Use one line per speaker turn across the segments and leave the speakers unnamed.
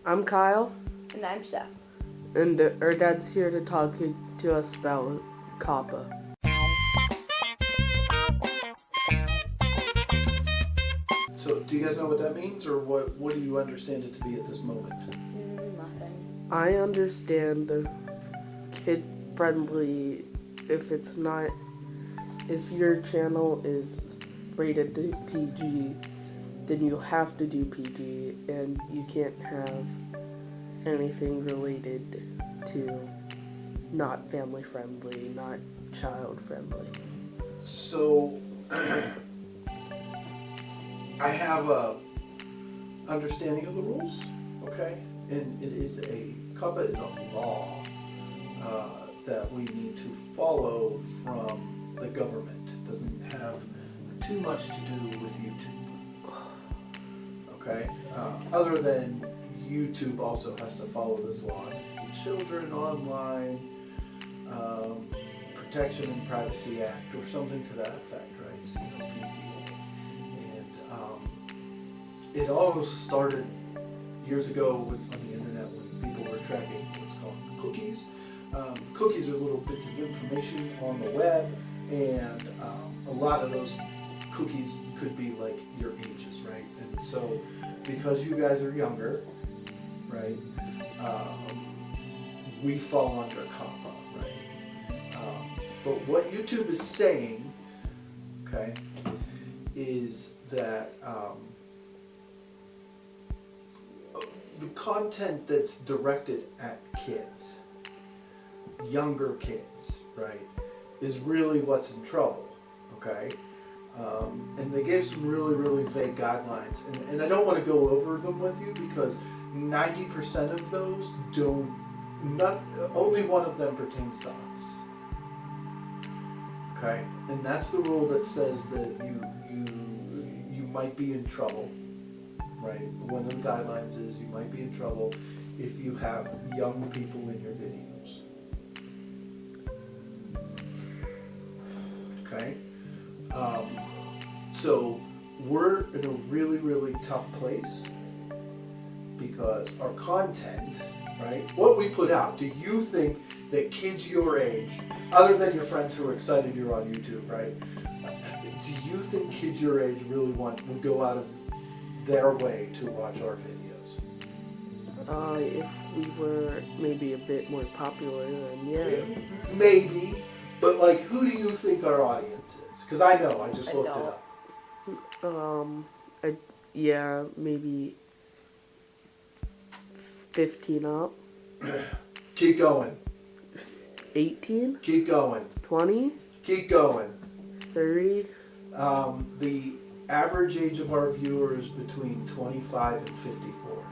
I'm Kyle.
And I'm Seth.
And our dad's here to talk to us about COPPA.
So, do you guys know what that means, or what do you understand it to be at this moment?
Nothing.
I understand the kid-friendly, if your channel is rated PG, then you have to do PG, and you can't have anything related to not family-friendly, not child-friendly.
So, I have a understanding of the rules, okay? And it is COPPA is a law that we need to follow from the government. It doesn't have too much to do with YouTube, okay? Other than YouTube also has to follow this law. It's the Children Online Protection and Privacy Act, or something to that effect, right? COPPA. It all started years ago on the internet when people were tracking what's called cookies. Cookies are little bits of information on the web, and a lot of those cookies could be like your ages, right? And so, because you guys are younger, right, we fall under COPPA, right? But what YouTube is saying, okay, is that the content that's directed at kids, younger kids, right, is really what's in trouble, okay? And they gave some really, really vague guidelines, and I don't want to go over them with you because 90% of those only one of them pertains to us, okay? And that's the rule that says that you might be in trouble, right? One of the guidelines is you might be in trouble if you have young people in your videos. Okay? So we're in a really, really tough place because our content, right, what we put out, do you think that kids your age, other than your friends who are excited you're on YouTube, right, do you think kids your age really would go out of their way to watch our videos?
If we were maybe a bit more popular, then yeah.
Maybe, but like, who do you think our audience is? Because I know, I just looked it up.
Yeah, maybe 15 up.
Keep going.
18?
Keep going. 20? Keep going.
30?
The average age of our viewers between 25 and 54.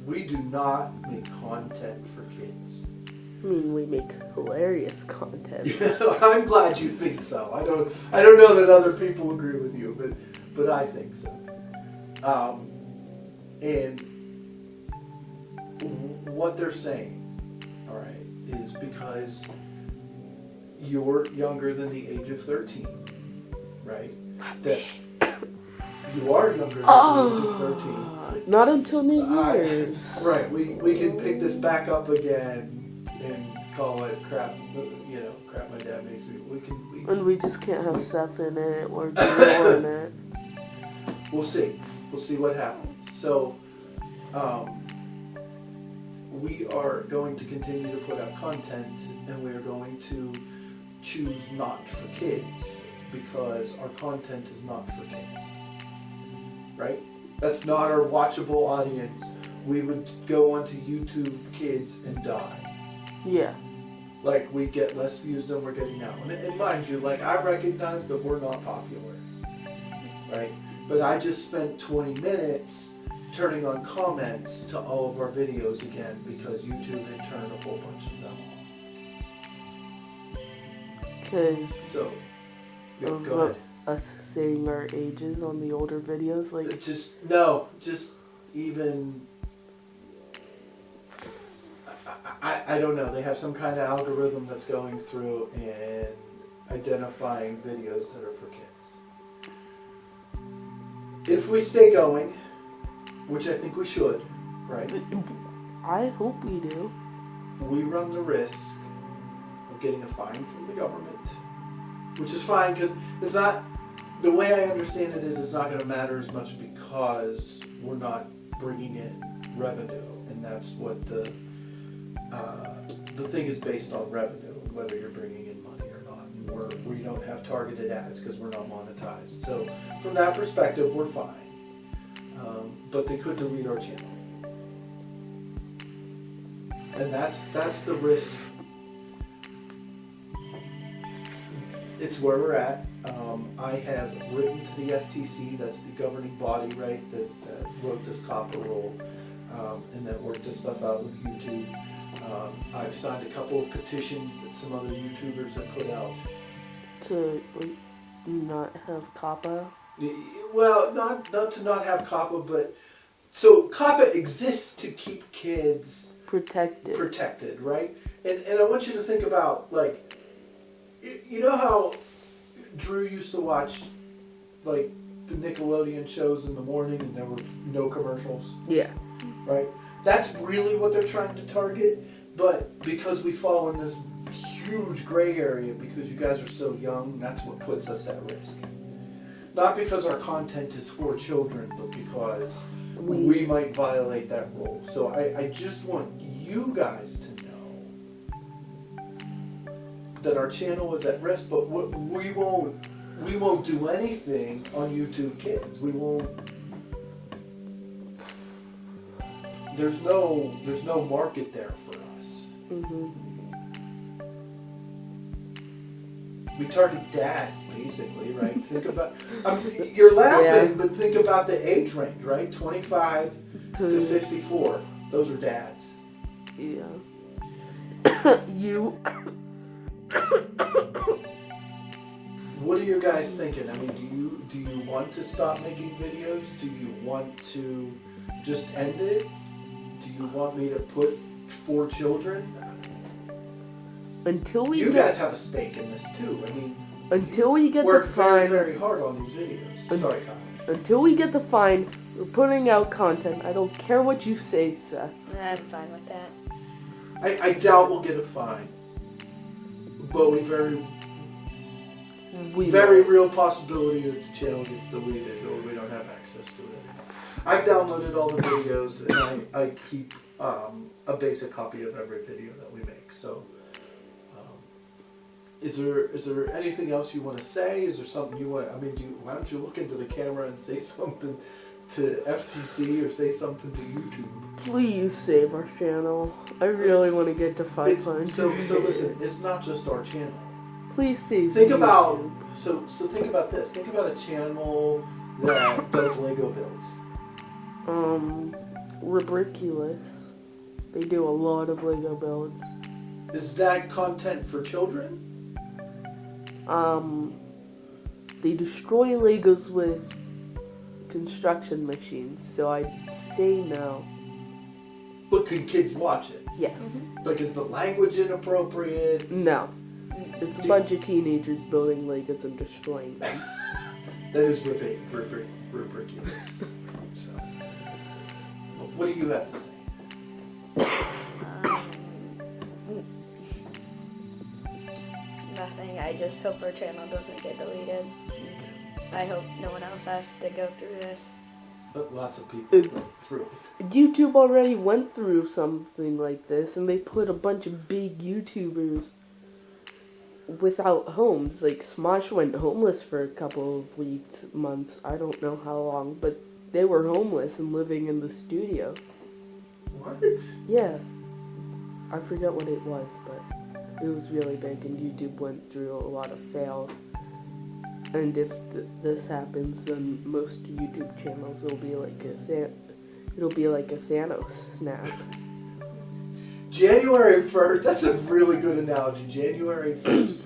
We do not make content for kids.
I mean, we make hilarious content.
I'm glad you think so. I don't know that other people agree with you, but I think so. And what they're saying, all right, is because you're younger than the age of 13, right? That you are younger than the age of 13.
Not until New Year's.
Right, we can pick this back up again and call it crap, crap my dad makes me.
And we just can't have Seth in it or Joe in it.
We'll see. We'll see what happens. So, we are going to continue to put out content, and we are going to choose not for kids because our content is not for kids. Right? That's not our watchable audience. We would go onto YouTube Kids and die.
Yeah.
Like, we get less views than we're getting now. And mind you, like, I recognize that we're not popular. Right? But I just spent 20 minutes turning on comments to all of our videos again because YouTube had turned a whole bunch of them off.
Because
So, go ahead.
Us saying our ages on the older videos, like...
Just even... I don't know. They have some kind of algorithm that's going through and identifying videos that are for kids. If we stay going, which I think we should, right?
I hope we do.
We run the risk of getting a fine from the government, which is fine because it's not, the way I understand it is it's not going to matter as much because we're not bringing in revenue, and that's what the thing is based on revenue, whether you're bringing in money or not. And we don't have targeted ads because we're not monetized. So from that perspective, we're fine. But they could delete our channel. And that's the risk. It's where we're at. I have written to the FTC, that's the governing body, right, that wrote this COPPA rule, and that worked this stuff out with YouTube. I've signed a couple of petitions that some other YouTubers have put out.
To not have COPPA?
Well, not to not have COPPA, but so COPPA exists to keep kids protected, right? And I want you to think about, like, you know how Drew used to watch, like, the Nickelodeon shows in the morning and there were no commercials?
Yeah.
Right? That's really what they're trying to target, but because we fall in this huge gray area because you guys are so young, that's what puts us at risk. Not because our content is for children, but because we might violate that rule. So I just want you guys to know that our channel is at risk, but we won't do anything on YouTube Kids. We won't. There's no market there for us.
Mm-hmm.
We target dads, basically, right? Think about, you're laughing,
Yeah.
but think about the age range, right? 25 to 54. Those are dads.
Yeah. You.
What are you guys thinking? I mean, do you want to stop making videos? Do you want to just end it? Do you want me to put 4 children?
Until we
You guys have a stake in this too. I mean,
until we get the
work very,
fine.
very hard on these videos. Sorry, Kyle.
Until we get the fine, we're putting out content. I don't care what you say, Seth.
I'm fine with that.
I doubt we'll get a fine, but very real possibility that the channel gets deleted or we don't have access to it. I've downloaded all the videos and I keep a basic copy of every video that we make. So, is there anything else you want to say? Is there something you want? I mean, why don't you look into the camera and say something to FTC or say something to YouTube?
Please save our channel. I really want to get to 500.
So listen, it's not just our channel.
Please save.
Think
YouTube.
about think about this. Think about a channel that does Lego builds.
Ridiculous. They do a lot of Lego builds.
Is that content for children?
They destroy Legos with construction machines, so I'd say no.
But can kids watch it?
Yes.
Like, is the language inappropriate?
No. It's a bunch of teenagers building Legos and destroying them.
That is ridiculous. So, what do you have to say?
Nothing. I just hope our channel doesn't get deleted. And I hope no one else has to go through this.
But lots of people go through it.
YouTube already went through something like this, and they put a bunch of big YouTubers without homes. Like, Smosh went homeless for a couple of weeks, months, I don't know how long, but they were homeless and living in the studio.
What?
Yeah. I forget what it was, but it was really big, and YouTube went through a lot of fails. And if this happens, then most YouTube channels will be like a Thanos snap.
January 1st, that's a really good analogy. January 1st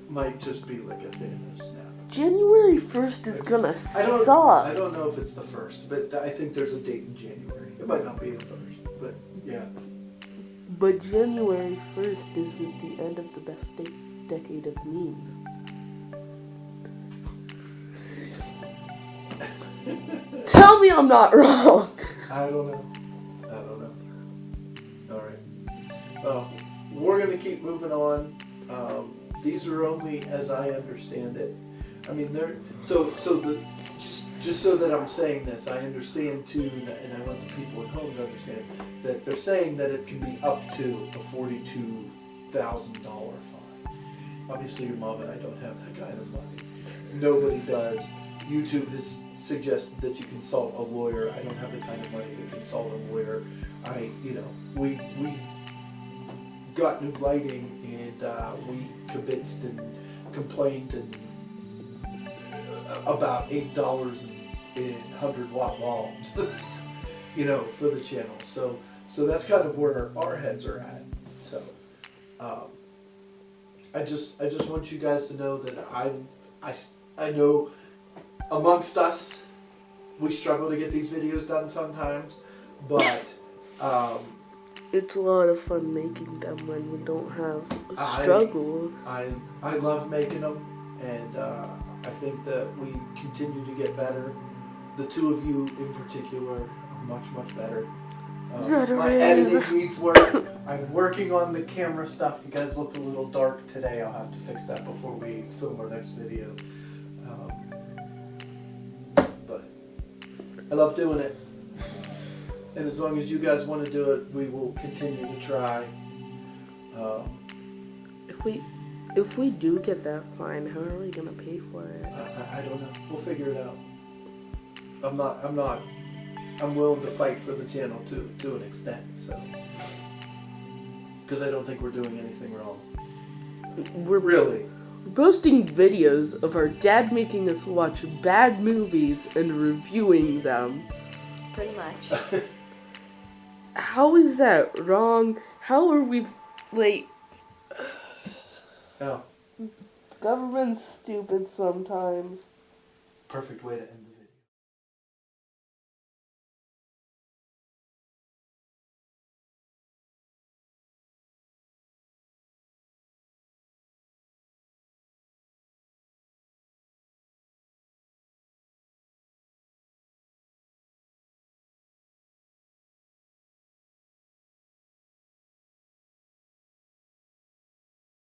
might just be like a Thanos snap.
January 1st is gonna suck.
I don't know if it's the 1st, but I think there's a date in January. It might not be the 1st, but yeah.
But January 1st is at the end of the best decade of memes. Tell me I'm not wrong.
I don't know. All right. We're going to keep moving on. These are only as I understand it. I mean, just so that I'm saying this, I understand too, and I want the people at home to understand that they're saying that it can be up to a $42,000 fine. Obviously, your mom and I don't have that kind of money. Nobody does. YouTube has suggested that you consult a lawyer. I don't have the kind of money to consult a lawyer. We got new lighting and we kibitzed and complained about $8 in 100-watt bulbs, for the channel. So that's kind of where our heads are at. So I just want you guys to know that I know amongst us we struggle to get these videos done sometimes, but
it's a lot of fun making them when we don't have struggles.
I love making them, and I think that we continue to get better. The two of you in particular are much better. My editing needs work. I'm working on the camera stuff. You guys look a little dark today. I'll have to fix that before we film our next video. But I love doing it. And as long as you guys want to do it, we will continue to try.
If we do get that fine, how are we gonna pay for it?
I don't know. We'll figure it out. I'm willing to fight for the channel to an extent, so. Because I don't think we're doing anything wrong. We're
posting videos of our dad making us watch bad movies and reviewing them.
Pretty much.
How is that wrong? How are we,
Oh.
Government's stupid sometimes.
Perfect way to end